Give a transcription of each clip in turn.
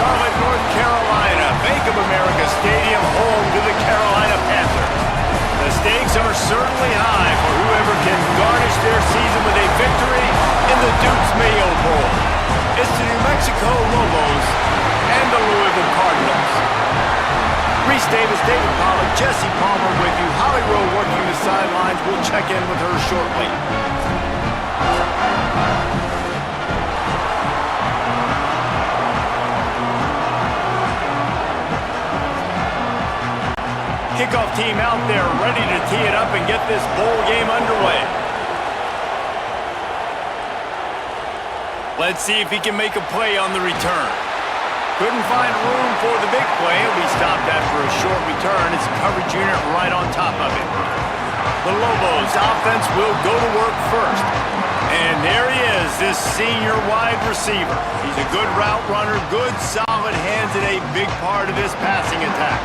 Charlotte, North Carolina. Bank of America Stadium, home to the Carolina Panthers. The stakes are certainly high for whoever can garnish their season with a victory in the Duke's Mayo Bowl. It's the New Mexico Lobos and the Louisville Cardinals. Reese Davis, David Pollack, Jesse Palmer with you. Holly Rowe working the sidelines. We'll check in with her shortly. Kickoff team out there ready to tee it up and get this bowl game underway. Let's see if he can make a play on the return. Couldn't find room for the big play. It'll be stopped after a short return. It's a coverage unit right on top of it. The Lobos offense will go to work first. And there he is, this senior wide receiver. He's a good route runner, good solid hands, and a big part of this passing attack.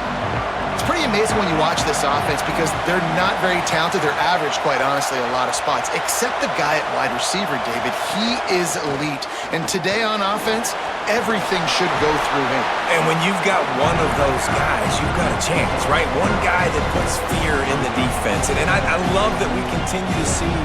It's pretty amazing when you watch this offense because they're not very talented. They're average, quite honestly, a lot of spots. Except the guy at wide receiver, David. He is elite. And today on offense, everything should go through him. And when you've got one of those guys, you've got a chance, right? One guy that puts fear in the defense. And I love that we continue to see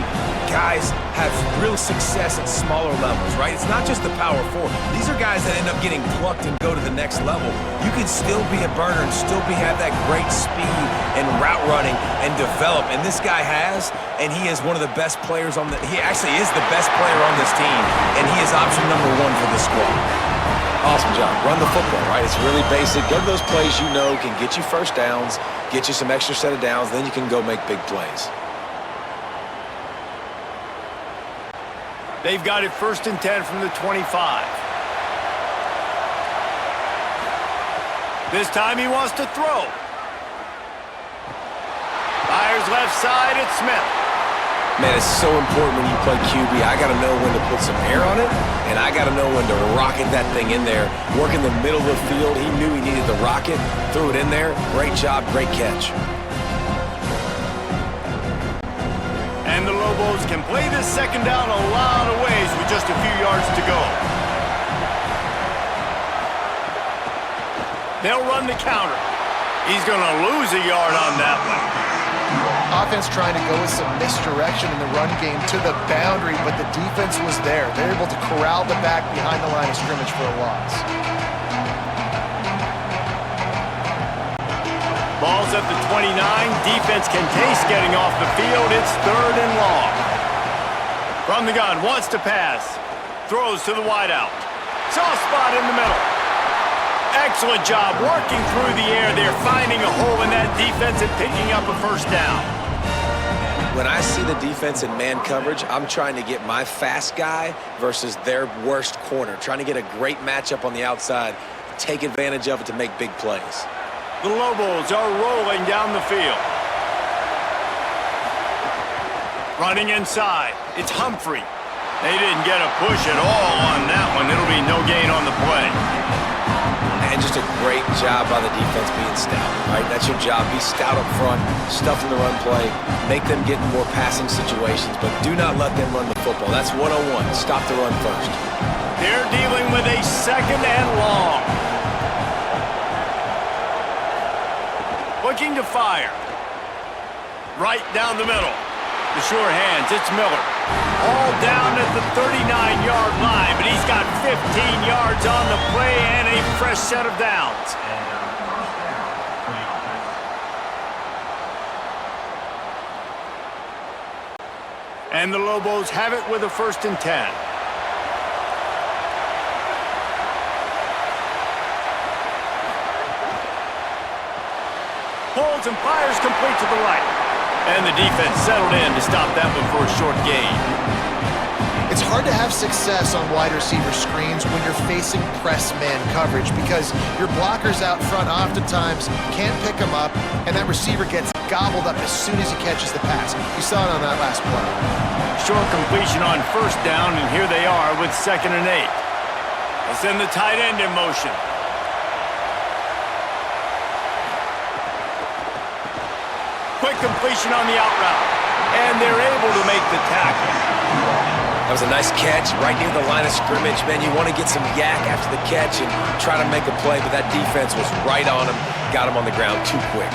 guys have real success at smaller levels, right? It's not just the power four. These are guys that end up getting plucked and go to the next level. You can still be a burner and still have that great speed and route running and develop. And this guy has, and he is one of the best players on he actually is the best player on this team, and he is option number one for this squad. Awesome job. Run the football, right? It's really basic. Go to those plays you know can get you first downs, get you some extra set of downs, then you can go make big plays. They've got it 1st and 10 from the 25. This time he wants to throw. Fires left side, it's Smith. Man, it's so important when you play QB. I got to know when to put some air on it, and I got to know when to rocket that thing in there. Work in the middle of the field. He knew he needed the rocket, threw it in there. Great job, great catch. And the Lobos can play this second down a lot of ways with just a few yards to go. They'll run the counter. He's going to lose a yard on that one. Offense trying to go with some misdirection in the run game to the boundary, but the defense was there. They're able to corral the back behind the line of scrimmage for a loss. Ball's at the 29. Defense can taste getting off the field. It's 3rd and long. From the gun, wants to pass. Throws to the wideout. Soft spot in the middle. Excellent job working through the air there, finding a hole in that defense and picking up a first down. When I see the defense in man coverage, I'm trying to get my fast guy versus their worst corner. Trying to get a great matchup on the outside, take advantage of it to make big plays. The Lobos are rolling down the field. Running inside, it's Humphrey. They didn't get a push at all on that one. It'll be no gain on the play. And just a great job by the defense being stout, right? That's your job. Be stout up front, stuff in the run play, make them get in more passing situations, but do not let them run the football. That's 101. Stop the run first. They're dealing with a 2nd and long. Looking to fire. Right down the middle. The sure hands, it's Miller. All down at the 39-yard line, but he's got 15 yards on the play and a fresh set of downs. And the Lobos have it with a 1st and 10. Holds and fires complete to the right. And the defense settled in to stop that one for a short gain. It's hard to have success on wide receiver screens when you're facing press man coverage because your blockers out front oftentimes can't pick them up, and that receiver gets gobbled up as soon as he catches the pass. You saw it on that last play. Short completion on 1st down, and here they are with 2nd and 8. They'll send the tight end in motion. Quick completion on the out route, and they're able to make the tackle. That was a nice catch right near the line of scrimmage. Man, you want to get some yak after the catch and try to make a play, but that defense was right on him, got him on the ground too quick.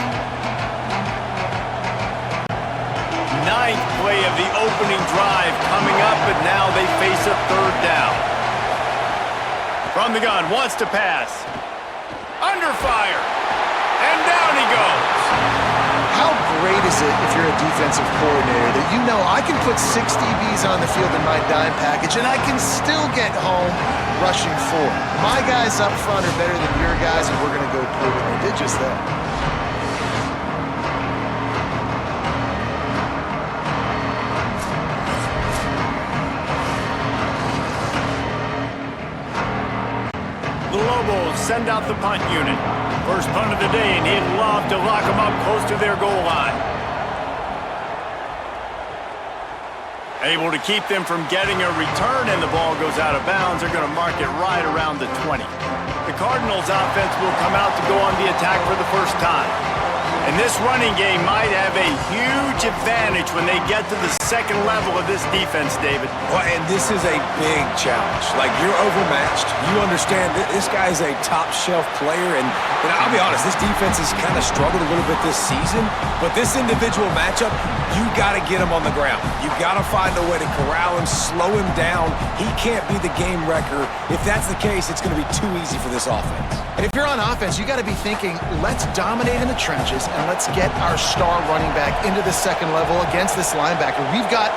Ninth play of the opening drive coming up, but now they face a third down. From the gun, wants to pass. Under fire. And down he goes. How great is it if you're a defensive coordinator that you know I can put 6 DBs on the field in my dime package and I can still get home rushing 4. My guys up front are better than your guys, and we're going to go prove it. They did just that. The Lobos send out the punt unit. First punt of the day, and he'd love to lock them up close to their goal line. Able to keep them from getting a return, and the ball goes out of bounds. They're going to mark it right around the 20. The Cardinals offense will come out to go on the attack for the first time. And this running game might have a huge advantage when they get to the second level of this defense, David. Well, and this is a big challenge. Like, you're overmatched. You understand that this guy's a top-shelf player, and I'll be honest, this defense has kind of struggled a little bit this season, but this individual matchup, you got to get him on the ground. You got to find a way to corral him, slow him down. He can't be the game wrecker. If that's the case, it's going to be too easy for this offense. And if you're on offense, you got to be thinking, let's dominate in the trenches and let's get our star running back into the second level against this linebacker. We've got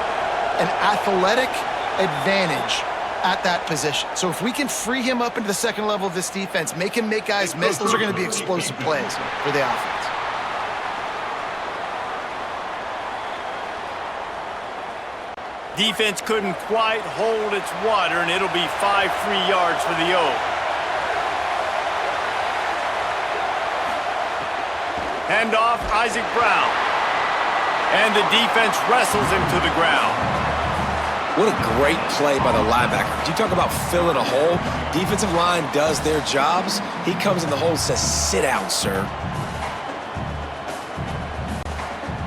an athletic advantage at that position. So if we can free him up into the second level of this defense, make him make guys miss, those are going to be explosive plays for the offense. Defense couldn't quite hold its water, and it'll be 5 free yards for the O. Handoff, Isaac Brown. And the defense wrestles him to the ground. What a great play by the linebacker. You talk about filling a hole. Defensive line does their jobs. He comes in the hole and says, sit down, sir.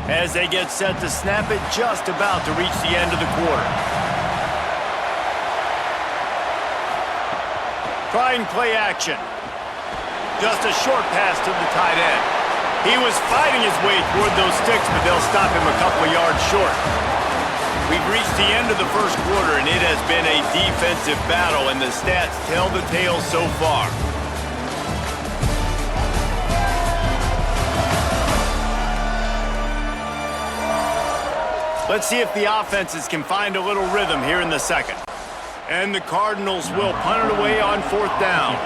As they get set to snap it, just about to reach the end of the quarter. Trying play action. Just a short pass to the tight end. He was fighting his way toward those sticks, but they'll stop him a couple of yards short. We've reached the end of the first quarter, and it has been a defensive battle, and the stats tell the tale so far. Let's see if the offenses can find a little rhythm here in the second. And the Cardinals will punt it away on 4th down.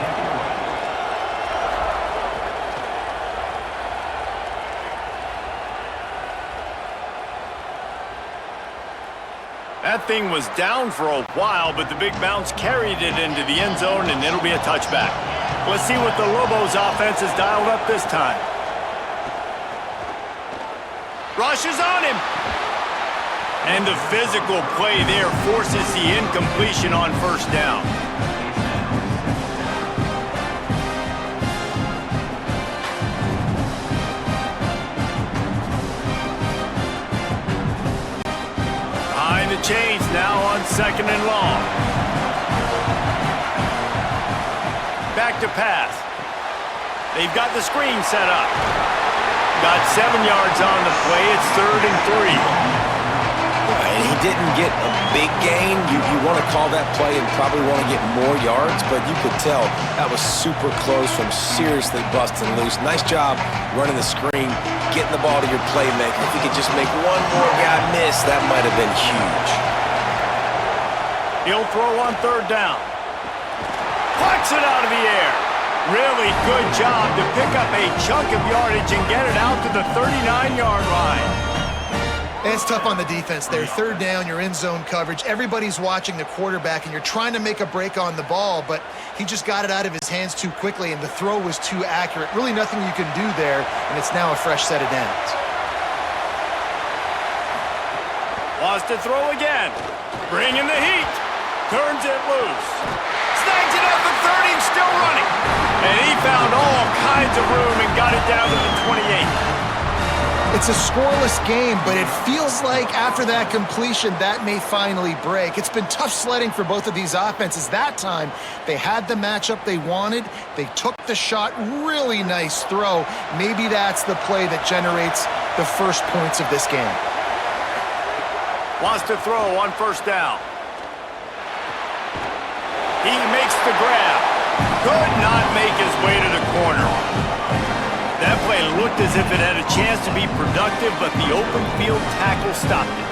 That thing was down for a while, but the big bounce carried it into the end zone, and it'll be a touchback. Let's see what the Lobos offense has dialed up this time. Rush is on him. And the physical play there forces the incompletion on 1st down. Behind the chains now on 2nd and long. Back to pass. They've got the screen set up. Got 7 yards on the play. It's 3rd and 3. And he didn't get a big gain. You want to call that play and probably want to get more yards, but you could tell that was super close from seriously busting loose. Nice job running the screen, getting the ball to your playmaker. If he could just make one more guy miss, that might have been huge. He'll throw on 3rd down. Plucks it out of the air. Really good job to pick up a chunk of yardage and get it out to the 39-yard line. And it's tough on the defense there. 3rd down, you're in zone coverage. Everybody's watching the quarterback, and you're trying to make a break on the ball, but he just got it out of his hands too quickly, and the throw was too accurate. Really nothing you can do there, and it's now a fresh set of downs. Wants to throw again. Bringing the heat. Turns it loose. Snags it at the 30, still running. And he found all kinds of room and got it down to the 28. It's a scoreless game, but it feels like after that completion, that may finally break. It's been tough sledding for both of these offenses. That time, they had the matchup they wanted. They took the shot. Really nice throw. Maybe that's the play that generates the first points of this game. Wants to throw on first down. He makes the grab. Could not make his way to the corner. That play looked as if it had a chance to be productive, but the open field tackle stopped it.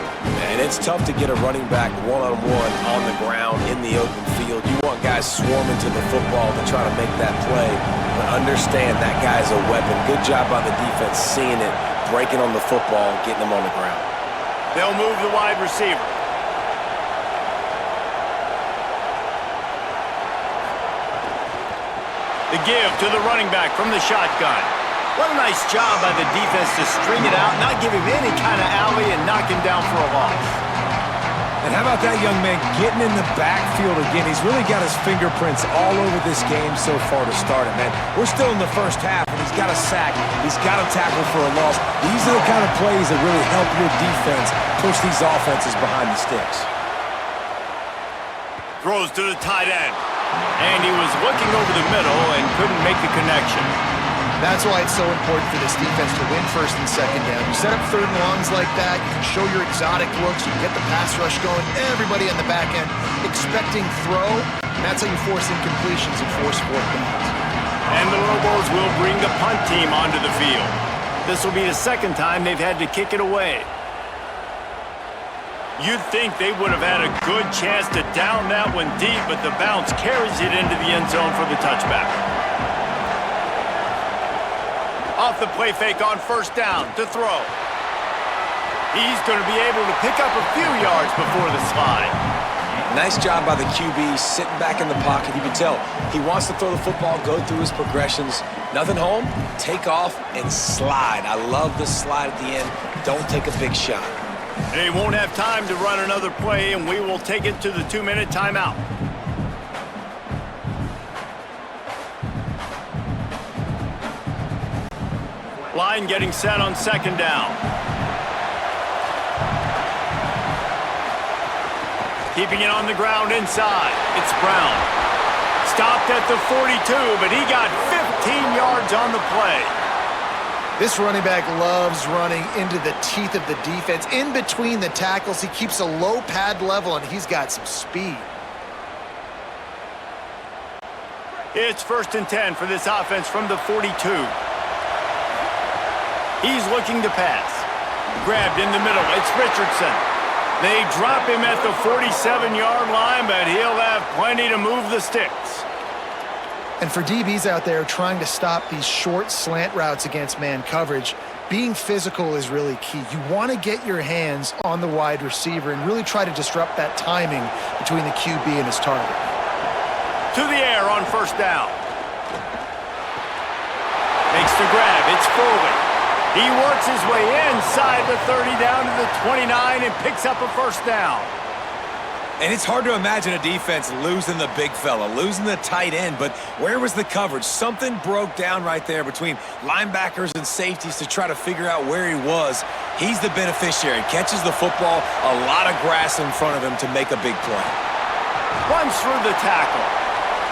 And it's tough to get a running back one-on-one on the ground in the open field. You want guys swarming to the football to try to make that play, but understand that guy's a weapon. Good job by the defense seeing it, breaking on the football, getting him on the ground. They'll move the wide receiver. The give to the running back from the shotgun. What a nice job by the defense to string it out, not give him any kind of alley, and knock him down for a loss. And how about that young man getting in the backfield again? He's really got his fingerprints all over this game so far to start it, man. We're still in the first half, and he's got a sack. He's got a tackle for a loss. These are the kind of plays that really help your defense push these offenses behind the sticks. Throws to the tight end. And he was looking over the middle and couldn't make the connection. That's why it's so important for this defense to win first and second down. You set up third and longs like that, you can show your exotic looks, you can get the pass rush going, everybody on the back end expecting throw, and that's how you force incompletions and force fourth downs. And the Lobos will bring the punt team onto the field. This will be the second time they've had to kick it away. You'd think they would have had a good chance to down that one deep, but the bounce carries it into the end zone for the touchback. Off the play fake on first down to throw. He's going to be able to pick up a few yards before the slide. Nice job by the QB sitting back in the pocket. You can tell he wants to throw the football, go through his progressions. Nothing home, take off, and slide. I love the slide at the end. Don't take a big shot. They won't have time to run another play, and we will take it to the 2-minute timeout. Line getting set on second down. Keeping it on the ground inside. It's Brown. Stopped at the 42, but he got 15 yards on the play. This running back loves running into the teeth of the defense. In between the tackles, he keeps a low pad level, and he's got some speed. It's 1st and 10 for this offense from the 42. He's looking to pass. Grabbed in the middle. It's Richardson. They drop him at the 47-yard line, but he'll have plenty to move the sticks. And for DBs out there trying to stop these short slant routes against man coverage, being physical is really key. You want to get your hands on the wide receiver and really try to disrupt that timing between the QB and his target. To the air on first down. Makes the grab. It's Foley. He works his way inside the 30 down to the 29 and picks up a first down. And it's hard to imagine a defense losing the big fella, losing the tight end, but where was the coverage? Something broke down right there between linebackers and safeties to try to figure out where he was. He's the beneficiary, catches the football, a lot of grass in front of him to make a big play. Runs through the tackle.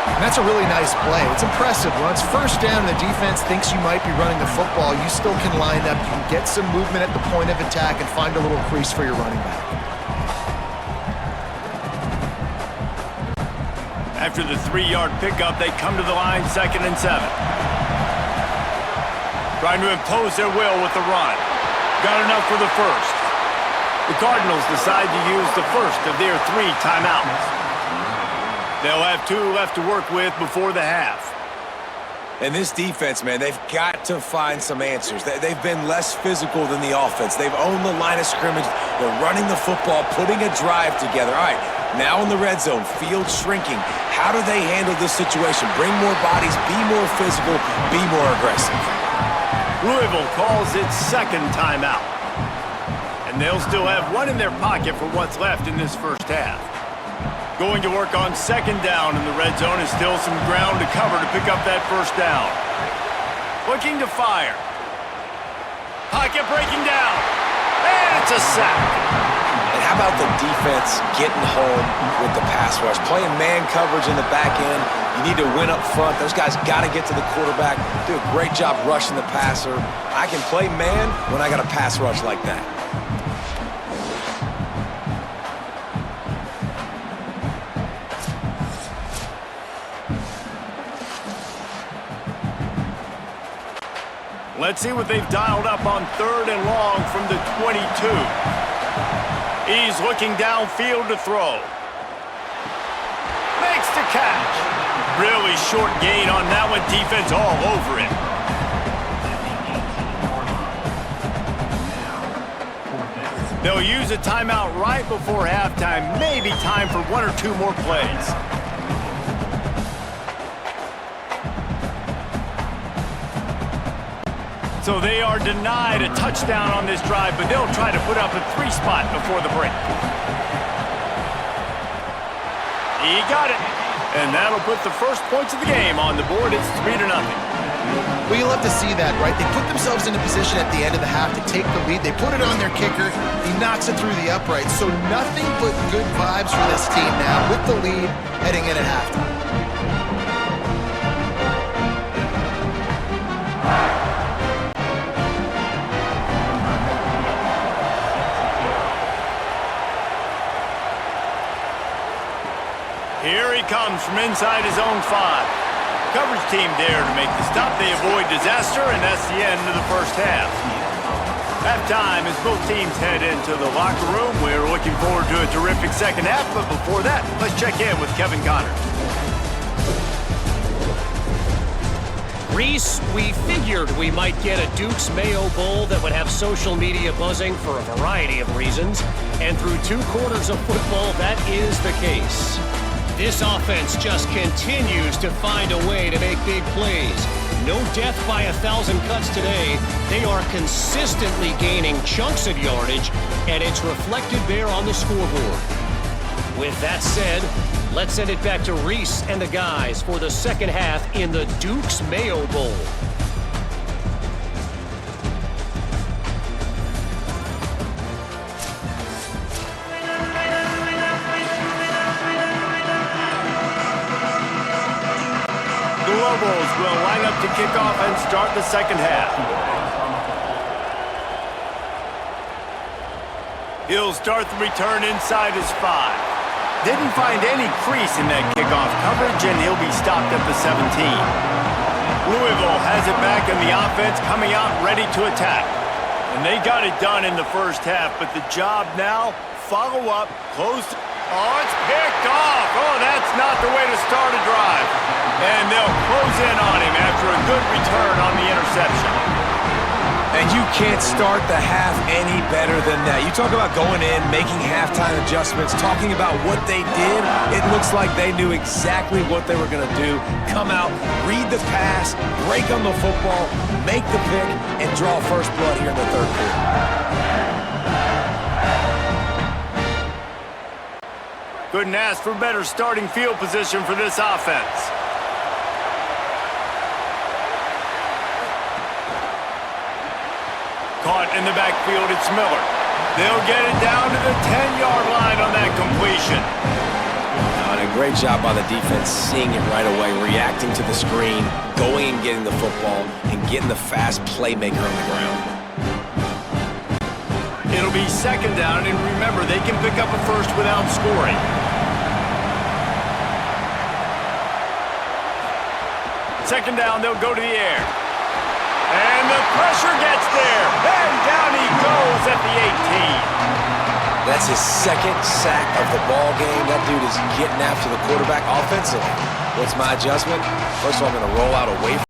And that's a really nice play. It's impressive. Once first down, the defense thinks you might be running the football. You still can line up. You can get some movement at the point of attack and find a little crease for your running back. After the 3-yard pickup, they come to the line 2nd and 7. Trying to impose their will with the run. Got enough for the first. The Cardinals decide to use the first of their 3 timeouts. They'll have 2 left to work with before the half. And this defense, man, they've got to find some answers. They've been less physical than the offense. They've owned the line of scrimmage. They're running the football, putting a drive together. All right, now in the red zone, field shrinking. How do they handle this situation? Bring more bodies, be more physical, be more aggressive. Louisville calls its 2nd timeout. And they'll still have 1 in their pocket for what's left in this first half. Going to work on 2nd down in the red zone is still some ground to cover to pick up that first down. Looking to fire. Pocket breaking down. And it's a sack. And how about the defense getting home with the pass rush? Playing man coverage in the back end. You need to win up front. Those guys got to get to the quarterback. Do a great job rushing the passer. I can play man when I got a pass rush like that. Let's see what they've dialed up on 3rd and long from the 22. He's looking downfield to throw. Makes the catch. Really short gain on that one. Defense all over it. They'll use a timeout right before halftime. Maybe time for 1 or 2 more plays. So they are denied a touchdown on this drive, but they'll try to put up a 3-spot before the break. He got it. And that'll put the first points of the game on the board. It's 3-0. Well, you love to see that, right? They put themselves in a position at the end of the half to take the lead. They put it on their kicker. He knocks it through the uprights. So nothing but good vibes for this team now with the lead heading in at halftime. Here he comes from inside his own 5. Coverage team there to make the stop. They avoid disaster, and that's the end of the first half. Halftime as both teams head into the locker room. We're looking forward to a terrific second half, but before that, let's check in with Kevin Connors. Reese, we figured we might get a Duke's Mayo Bowl that would have social media buzzing for a variety of reasons, and through 2 quarters of football, that is the case. This offense just continues to find a way to make big plays. No death by 1,000 cuts today. They are consistently gaining chunks of yardage, and it's reflected there on the scoreboard. With that said, let's send it back to Reese and the guys for the second half in the Duke's Mayo Bowl. Will line up to kick off and start the second half. He'll start the return inside his 5. Didn't find any crease in that kickoff coverage, and he'll be stopped at the 17. Louisville has it back in the offense, coming out ready to attack. And they got it done in the first half, but the job now, follow up, close. Oh, it's picked off. Oh, that's not the way to start a drive. And they'll close in on him after a good return on the interception. And you can't start the half any better than that. You talk about going in, making halftime adjustments, talking about what they did. It looks like they knew exactly what they were going to do. Come out, read the pass, break on the football, make the pick, and draw first blood here in the third quarter. Couldn't ask for better starting field position for this offense. Caught in the backfield, it's Miller. They'll get it down to the 10-yard line on that completion. And a great job by the defense, seeing it right away, reacting to the screen, going and getting the football, and getting the fast playmaker on the ground. It'll be second down, and remember, they can pick up a first without scoring. Second down, they'll go to the air. And the pressure gets there. And down he goes at the 18. That's his second sack of the ball game. That dude is getting after the quarterback offensively. What's my adjustment? First of all, I'm going to roll out away from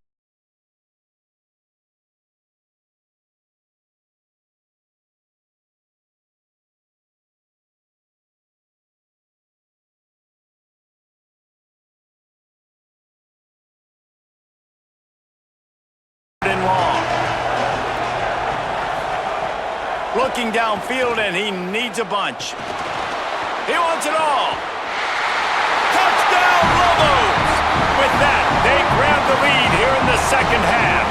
looking downfield, and he needs a bunch. He wants it all. Touchdown, Lobos! With that, they grab the lead here in the second half.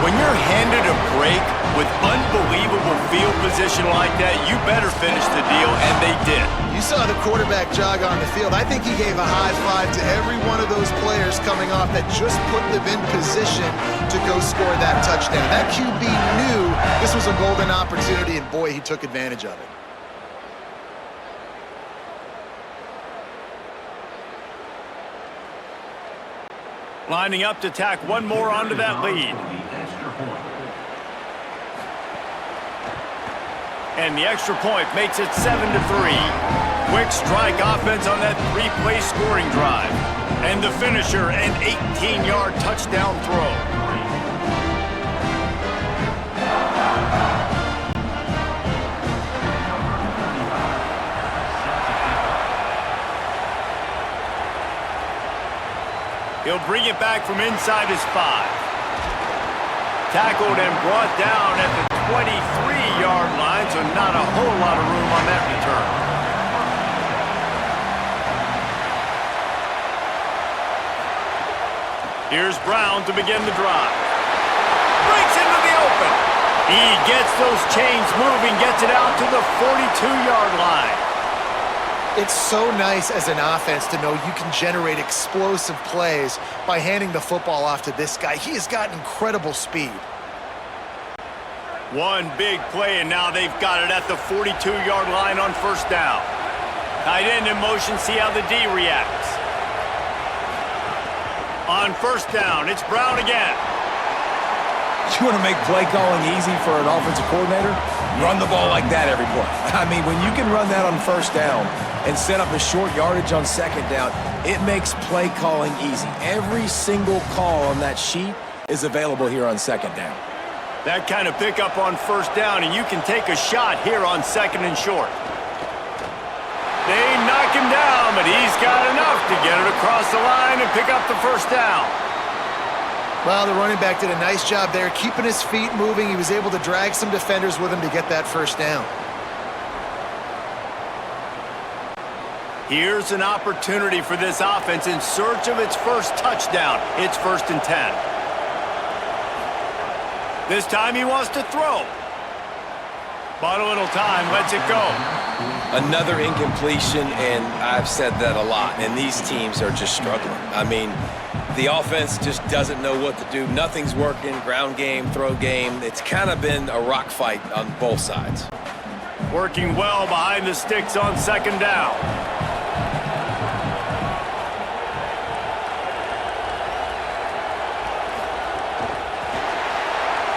When you're handed a break with unbelievable field position like that, you better finish the deal, and they did. You saw the quarterback jog on the field. I think he gave a high five to every one of those players coming off that just put them in position to go score that touchdown. That QB knew this was a golden opportunity, and boy, he took advantage of it. Lining up to tack one more onto that lead. And the extra point makes it 7-3. Quick strike offense on that three-play scoring drive. And the finisher, an 18-yard touchdown throw. He'll bring it back from inside his 5. Tackled and brought down at the 23-yard line, so not a whole lot of room on that return. Here's Brown to begin the drive. Breaks into the open. He gets those chains moving, gets it out to the 42-yard line. It's so nice as an offense to know you can generate explosive plays by handing the football off to this guy. He has got incredible speed. One big play, and now they've got it at the 42-yard line on first down. Tight end in motion, see how the D reacts. On first down, it's Brown again. You want to make play calling easy for an offensive coordinator? Run the ball like that every play. I mean, when you can run that on first down and set up a short yardage on second down, it makes play calling easy. Every single call on that sheet is available here on second down. That kind of pickup on first down, and you can take a shot here on second and short. They knock him down, but he's got enough to get it across the line and pick up the first down. Well, the running back did a nice job there, keeping his feet moving. He was able to drag some defenders with him to get that first down. Here's an opportunity for this offense in search of its first touchdown. It's 1st and 10. This time he wants to throw. But a little time, lets it go. Another incompletion, and I've said that a lot, and these teams are just struggling. I mean, the offense just doesn't know what to do. Nothing's working, ground game, throw game. It's kind of been a rock fight on both sides. Working well behind the sticks on second down.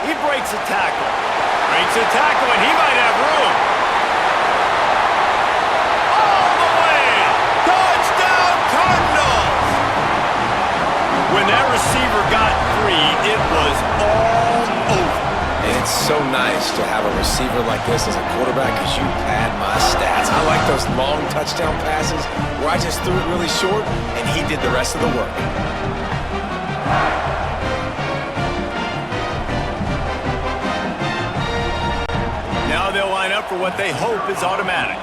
He breaks a tackle. Breaks a tackle, and he might have room. All the way! Touchdown, Cardinals! When that receiver got free, it was all over. And it's so nice to have a receiver like this as a quarterback because you pad my stats. I like those long touchdown passes where I just threw it really short, and he did the rest of the work. Now they'll line up for what they hope is automatic.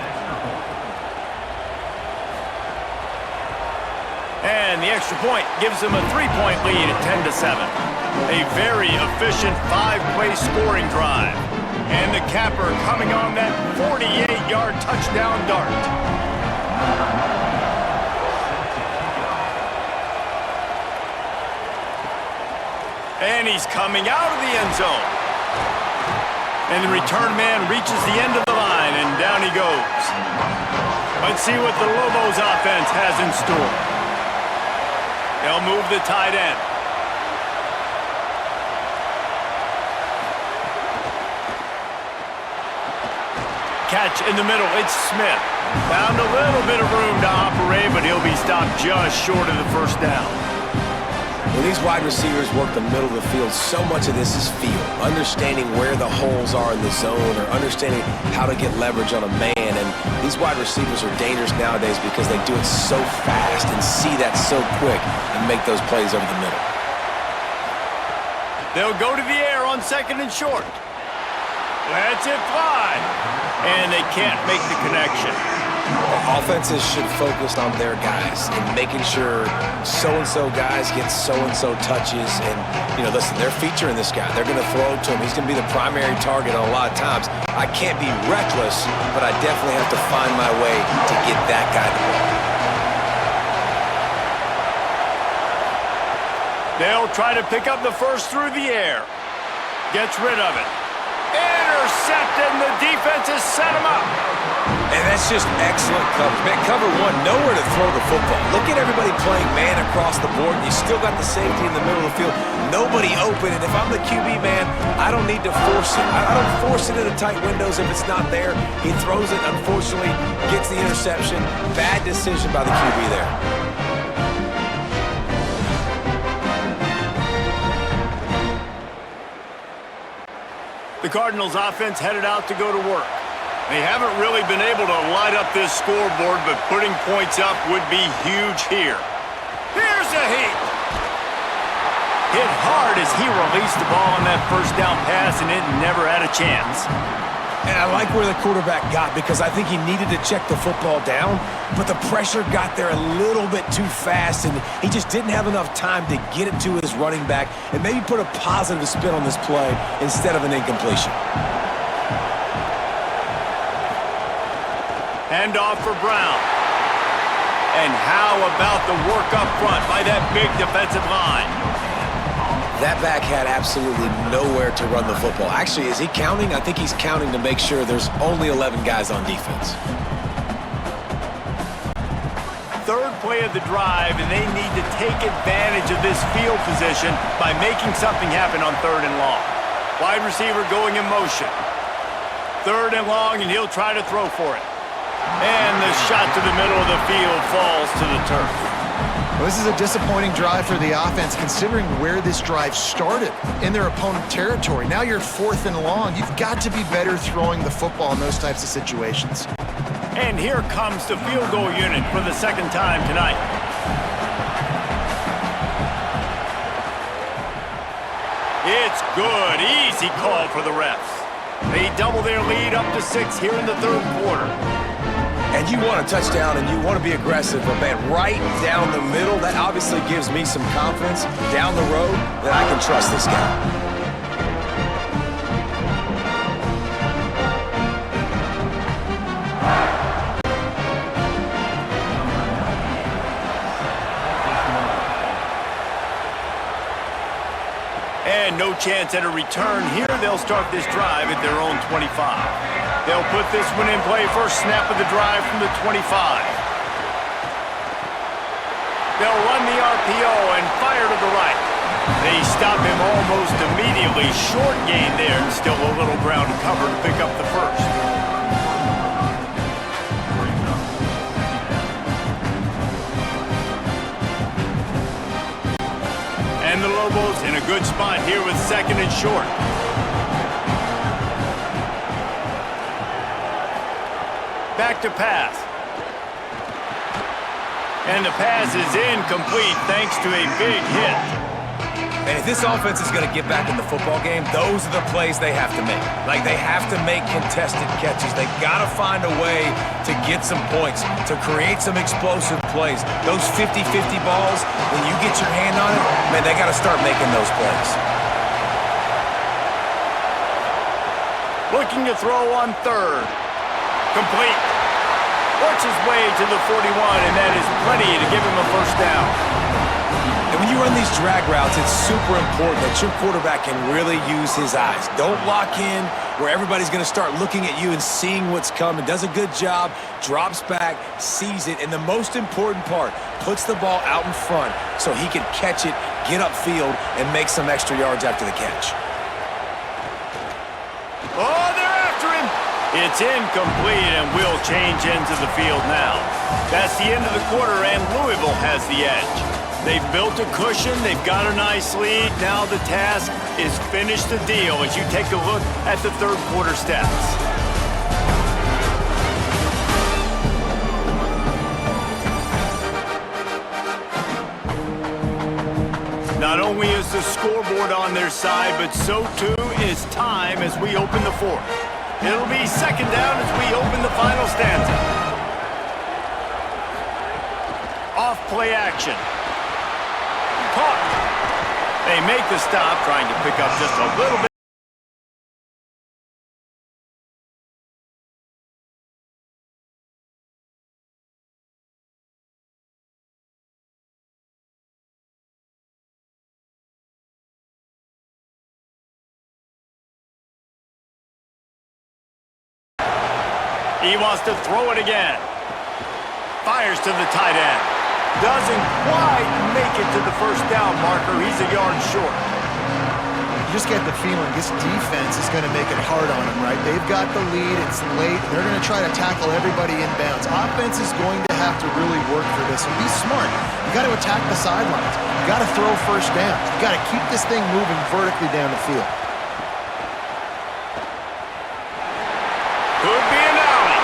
And the extra point gives them a 3-point lead at 10-7. A very efficient 5-play scoring drive. And the capper coming on that 48-yard touchdown dart. And he's coming out of the end zone. And the return man reaches the end of the line, and down he goes. Let's see what the Lobos offense has in store. They'll move the tight end. Catch in the middle, it's Smith. Found a little bit of room to operate, but he'll be stopped just short of the first down. When these wide receivers work the middle of the field, so much of this is feel. Understanding where the holes are in the zone or understanding how to get leverage on a man. And these wide receivers are dangerous nowadays because they do it so fast and see that so quick and make those plays over the middle. They'll go to the air on second and short. Lets it fly. And they can't make the connection. Offenses should focus on their guys and making sure so-and-so guys get so-and-so touches. And, listen, they're featuring this guy. They're going to throw it to him. He's going to be the primary target on a lot of times. I can't be reckless, but I definitely have to find my way to get that guy the ball. They'll try to pick up the first through the air. Gets rid of it. Intercepted, and the defense has set him up. And that's just excellent coverage. Man, cover one, nowhere to throw the football. Look at everybody playing man across the board. You still got the safety in the middle of the field. Nobody open. And if I'm the QB, man, I don't need to force it. I don't force it into tight windows if it's not there. He throws it, unfortunately, gets the interception. Bad decision by the QB there. The Cardinals offense headed out to go to work. They haven't really been able to light up this scoreboard, but putting points up would be huge here. Here's a heat. Hit hard as he released the ball on that first down pass, and it never had a chance. And I like where the quarterback got because I think he needed to check the football down, but the pressure got there a little bit too fast, and he just didn't have enough time to get it to his running back and maybe put a positive spin on this play instead of an incompletion. Handoff for Brown. And how about the work up front by that big defensive line? That back had absolutely nowhere to run the football. Actually, is he counting? I think he's counting to make sure there's only 11 guys on defense. Third play of the drive, and they need to take advantage of this field position by making something happen on 3rd and long. Wide receiver going in motion. 3rd and long, and he'll try to throw for it. And the shot to the middle of the field falls to the turf. Well, this is a disappointing drive for the offense, considering where this drive started, in their opponent territory. Now you're 4th and long. You've got to be better throwing the football in those types of situations. And here comes the field goal unit for the 2nd time tonight. It's good. Easy call for the refs. They double their lead up to 6 here in the 3rd quarter. And you want a touchdown and you want to be aggressive, but man, right down the middle, that obviously gives me some confidence down the road that I can trust this guy. And no chance at a return here. They'll start this drive at their own 25. They'll put this one in play. First snap of the drive from the 25. They'll run the RPO and fire to the right. They stop him almost immediately. Short gain there, and still a little ground cover to pick up the first. And the Lobos in a good spot here with 2nd and short. Back to pass. And the pass is incomplete thanks to a big hit. And if this offense is going to get back in the football game, those are the plays they have to make. Like, they have to make contested catches. They got to find a way to get some points, to create some explosive plays. Those 50-50 balls, when you get your hand on it, man, they got to start making those plays. Looking to throw on 3rd. Complete. Works his way to the 41, and that is plenty to give him a first down. And when you run these drag routes, it's super important that your quarterback can really use his eyes. Don't lock in where everybody's going to start looking at you and seeing what's coming. Does a good job, drops back, sees it, and the most important part, puts the ball out in front so he can catch it, get upfield, and make some extra yards after the catch. Oh, they're after him. It's incomplete, and will change ends of the field now. That's the end of the quarter, and Louisville has the edge. They've built a cushion. They've got a nice lead. Now the task is finish the deal as you take a look at the 3rd quarter stats. Not only is the scoreboard on their side, but so too is time as we open the 4th. It'll be 2nd down as we open the final stanza. off play action. Caught. They make the stop, trying to pick up just a little bit. He wants to throw it again. Fires to the tight end. Doesn't quite make it to the first down marker. He's a yard short. You just get the feeling this defense is going to make it hard on them, right? They've got the lead. It's late. They're going to try to tackle everybody inbounds. Offense is going to have to really work for this and be smart. You got to attack the sidelines. You got to throw first down. You got to keep this thing moving vertically down the field. Could be an alley.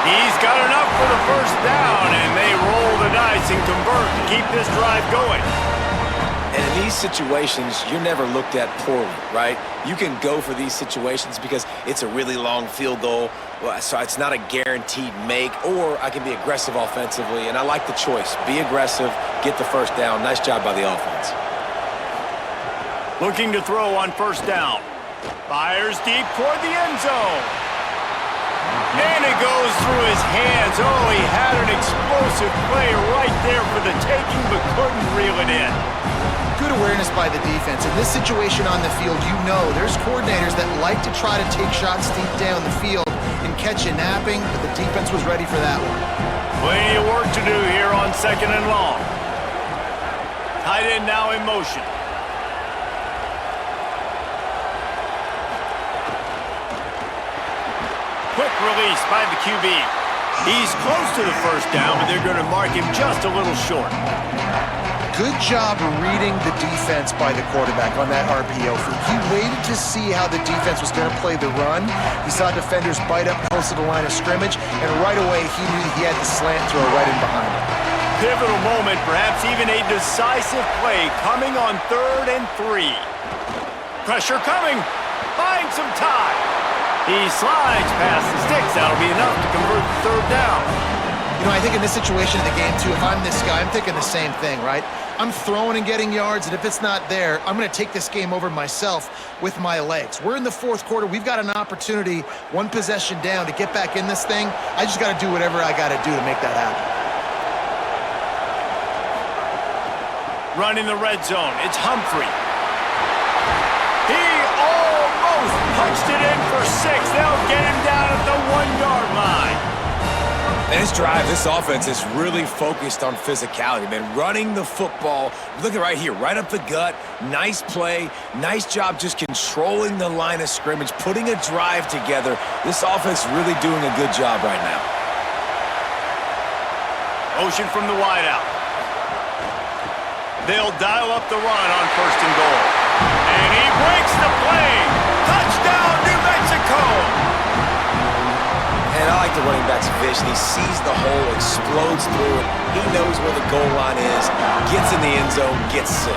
He's got enough for the first down, and they roll the dice and convert to keep this drive going. And in these situations, you're never looked at poorly, right? You can go for these situations because it's a really long field goal, so it's not a guaranteed make, or I can be aggressive offensively, and I like the choice. Be aggressive, get the first down. Nice job by the offense. Looking to throw on first down. Fires deep toward the end zone. And it goes through his hands. Oh, he had an explosive play right there for the taking, but couldn't reel it in. Good awareness by the defense. In this situation on the field, you know there's coordinators that like to try to take shots deep down the field and catch you napping, but the defense was ready for that one. Plenty of work to do here on second and long. Tight end now in motion. Quick release by the QB. He's close to the first down, but they're going to mark him just a little short. Good job reading the defense by the quarterback on that RPO feed. He waited to see how the defense was going to play the run. He saw defenders bite up close to the line of scrimmage, and right away he knew he had the slant throw right in behind him. Pivotal moment, perhaps even a decisive play coming on 3rd and 3. Pressure coming. Finds some time. He slides past the sticks. That'll be enough to convert the third down. You know, I think in this situation in the game, too, if I'm this guy, I'm thinking the same thing, right? I'm throwing and getting yards, and if it's not there, I'm going to take this game over myself with my legs. We're in the fourth quarter. We've got an opportunity, one possession down, to get back in this thing. I just got to do whatever I got to do to make that happen. Run in the red zone. It's Humphrey. He almost punched it in for 6. They'll get him down at the 1-yard line. And this drive, this offense is really focused on physicality, man. Running the football, look at right here, right up the gut. Nice play, nice job just controlling the line of scrimmage, putting a drive together. This offense really doing a good job right now. Motion from the wideout. They'll dial up the run on 1st and goal. And he breaks the play. Touchdown, New Mexico! And I like the running back's vision. He sees the hole, explodes through it. He knows where the goal line is, gets in the end zone, gets 6.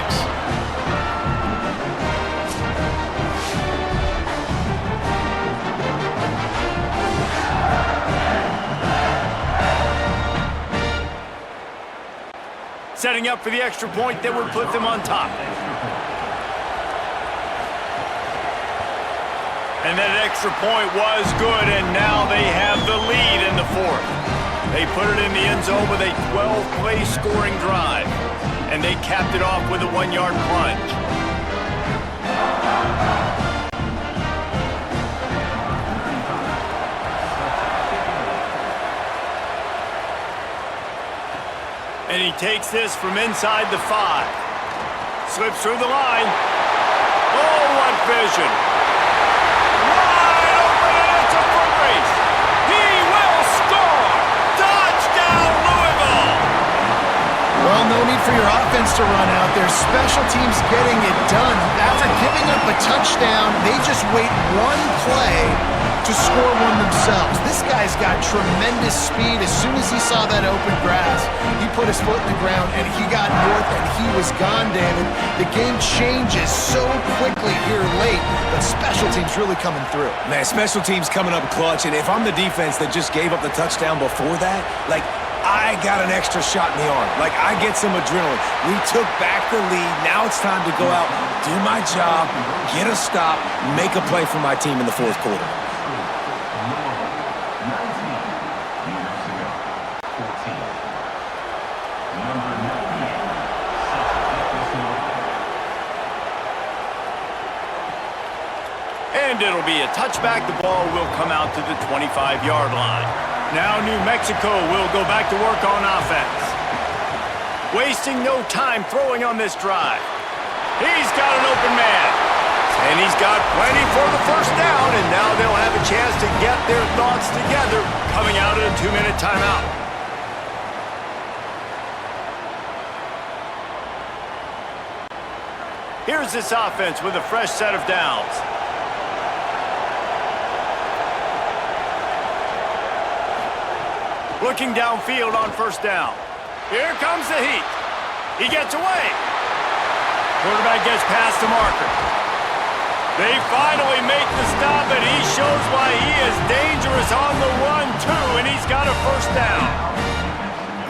Setting up for the extra point that would put them on top. And that extra point was good, and now they have the lead in the 4th. They put it in the end zone with a 12-play scoring drive, and they capped it off with a 1-yard plunge. And he takes this from inside the 5. Slips through the line. Oh, what vision. Wide open, and it's a foot race. He will score. Touchdown, Louisville. Well, no need for your offense to run out there. Special teams getting it done. After giving up a touchdown, they just wait one play to score one themselves. This guy's got tremendous speed. As soon as he saw that open grass, he put his foot in the ground, and he got north, and he was gone, David. The game changes so quickly here late, but special teams really coming through. Man, special teams coming up clutch, and if I'm the defense that just gave up the touchdown before that, like, I got an extra shot in the arm. Like, I get some adrenaline. We took back the lead. Now it's time to go out, do my job, get a stop, make a play for my team in the fourth quarter. And it'll be a touchback. The ball will come out to the 25-yard line. Now New Mexico will go back to work on offense. Wasting no time throwing on this drive. He's got an open man. And he's got plenty for the first down, and now they'll have a chance to get their thoughts together coming out of a 2-minute timeout. Here's this offense with a fresh set of downs. Looking downfield on first down. Here comes the heat. He gets away. Quarterback gets past the marker. They finally make the stop, and he shows why he is dangerous on the run, too, and he's got a first down.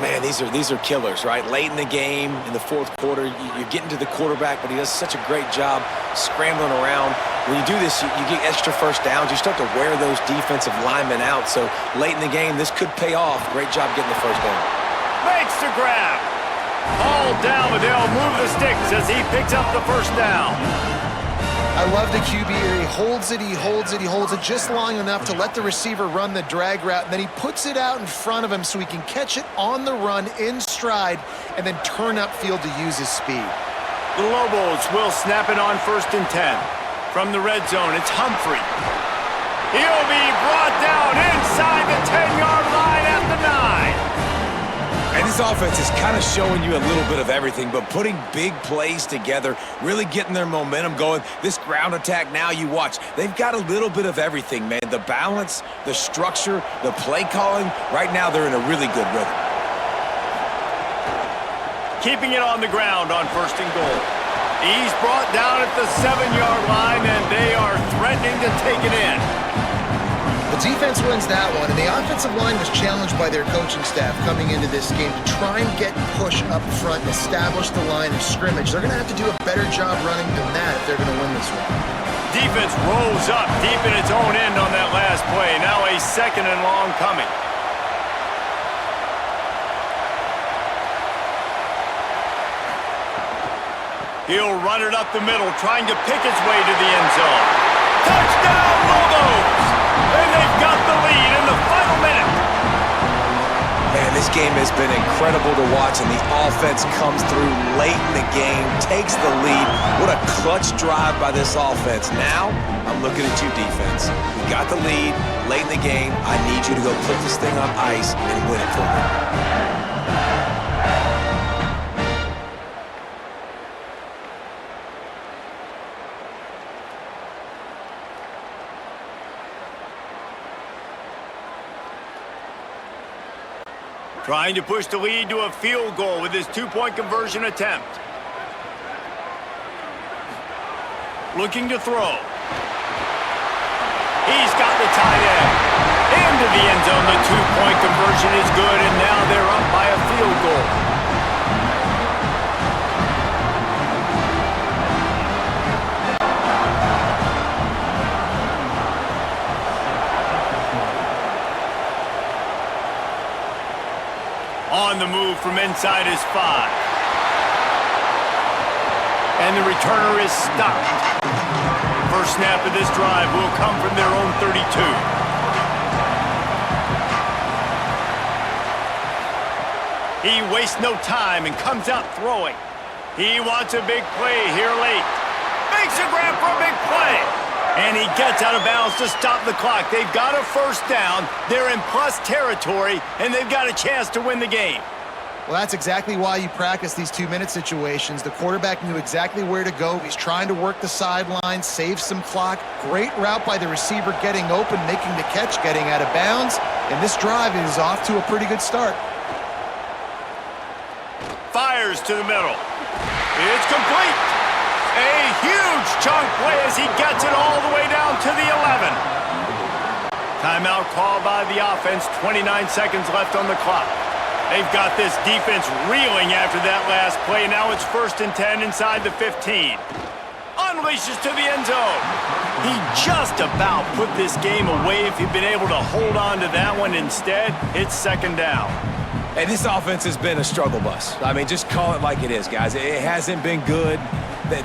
Man, these are killers, right? Late in the game, in the fourth quarter, you're getting to the quarterback, but he does such a great job scrambling around. When you do this, you get extra first downs. You start to wear those defensive linemen out. So late in the game, this could pay off. Great job getting the first down. Makes the grab. Hauled down, but they'll move the sticks as he picks up the first down. I love the QB here. He holds it just long enough to let the receiver run the drag route, and then he puts it out in front of him so he can catch it on the run in stride and then turn upfield to use his speed. The Lobos will snap it on 1st and 10. From the red zone, it's Humphrey. He'll be brought down inside the 10-yard line at the 9. And this offense is kind of showing you a little bit of everything, but putting big plays together, really getting their momentum going. This ground attack now, you watch. They've got a little bit of everything, man. The balance, the structure, the play calling. Right now, they're in a really good rhythm. Keeping it on the ground on 1st and goal. He's brought down at the 7-yard line, and they are threatening to take it in. The defense wins that one, and the offensive line was challenged by their coaching staff coming into this game to try and get push up front and establish the line of scrimmage. They're going to have to do a better job running than that if they're going to win this one. Defense rolls up deep in its own end on that last play. Now a 2nd and long coming. He'll run it up the middle, trying to pick its way to the end zone. Touchdown, Lobos! And they've got the lead in the final minute. Man, this game has been incredible to watch, and the offense comes through late in the game, takes the lead. What a clutch drive by this offense. Now, I'm looking at you, defense. We got the lead late in the game. I need you to go put this thing on ice and win it for me. Trying to push the lead to a field goal with his 2-point conversion attempt. Looking to throw. He's got the tight end. Into the end zone. The 2-point conversion is good, and now they're up by a field goal. On the move from inside his 5. And the returner is stopped. First snap of this drive will come from their own 32. He wastes no time and comes out throwing. He wants a big play here late. Makes a grab for a big play. And he gets out of bounds to stop the clock. They've got a first down. They're in plus territory, and they've got a chance to win the game. Well, that's exactly why you practice these 2-minute situations. The quarterback knew exactly where to go. He's trying to work the sideline, save some clock. Great route by the receiver getting open, making the catch, getting out of bounds. And this drive is off to a pretty good start. Fires to the middle. It's complete. A huge chunk play as he gets it all the way down to the 11. Timeout called by the offense. 29 seconds left on the clock. They've got this defense reeling after that last play. Now it's 1st and 10 inside the 15. Unleashes to the end zone. He just about put this game away if he'd been able to hold on to that one. Instead, it's 2nd down. And this offense has been a struggle bus. I mean, just call it like it is, guys. It hasn't been good,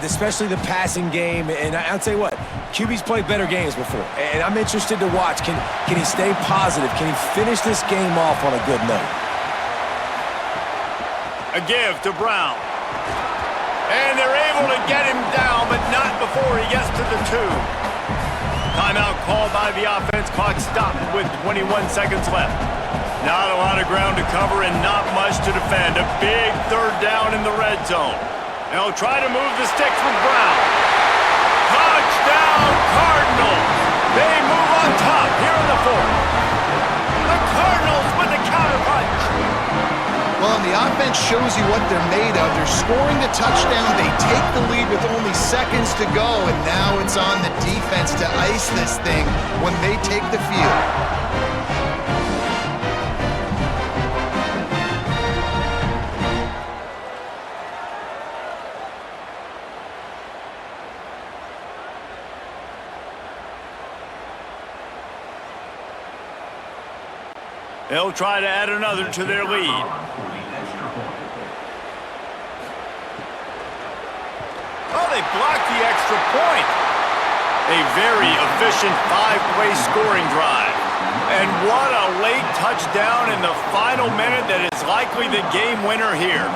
especially the passing game. And I'll tell you what, QB's played better games before. And I'm interested to watch. Can he stay positive? Can he finish this game off on a good note? A give to Brown. And they're able to get him down, but not before he gets to the 2. Timeout called by the offense. Clock stopped with 21 seconds left. Not a lot of ground to cover and not much to defend. A big 3rd down in the red zone. They'll try to move the sticks with Brown. Touchdown, Cardinals! They move on top here in the 4th. The Cardinals with the counter punch. Well, and the offense shows you what they're made of. They're scoring the touchdown. They take the lead with only seconds to go, and now it's on the defense to ice this thing when they take the field. They'll try to add another to their lead. Oh, they blocked the extra point. A very efficient 5-play scoring drive. And what a late touchdown in the final minute that is likely the game winner here.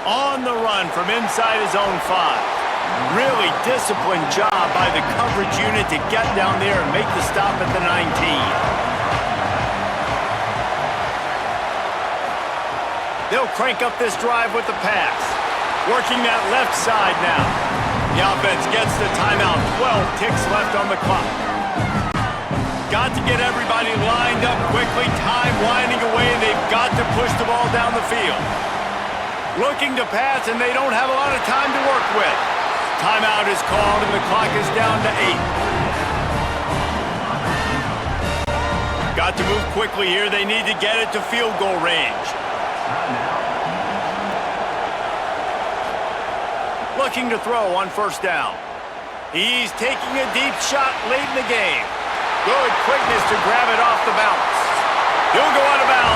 On the run from inside his own 5. Really disciplined job by the coverage unit to get down there and make the stop at the 19. They'll crank up this drive with the pass. Working that left side now. The offense gets the timeout. 12 ticks left on the clock. Got to get everybody lined up quickly. Time winding away. They've got to push the ball down the field. Looking to pass, and they don't have a lot of time to work with. Timeout is called, and the clock is down to 8. Got to move quickly here. They need to get it to field goal range. Looking to throw on 1st down. He's taking a deep shot late in the game. Good quickness to grab it off the bounce. He'll go out of bounds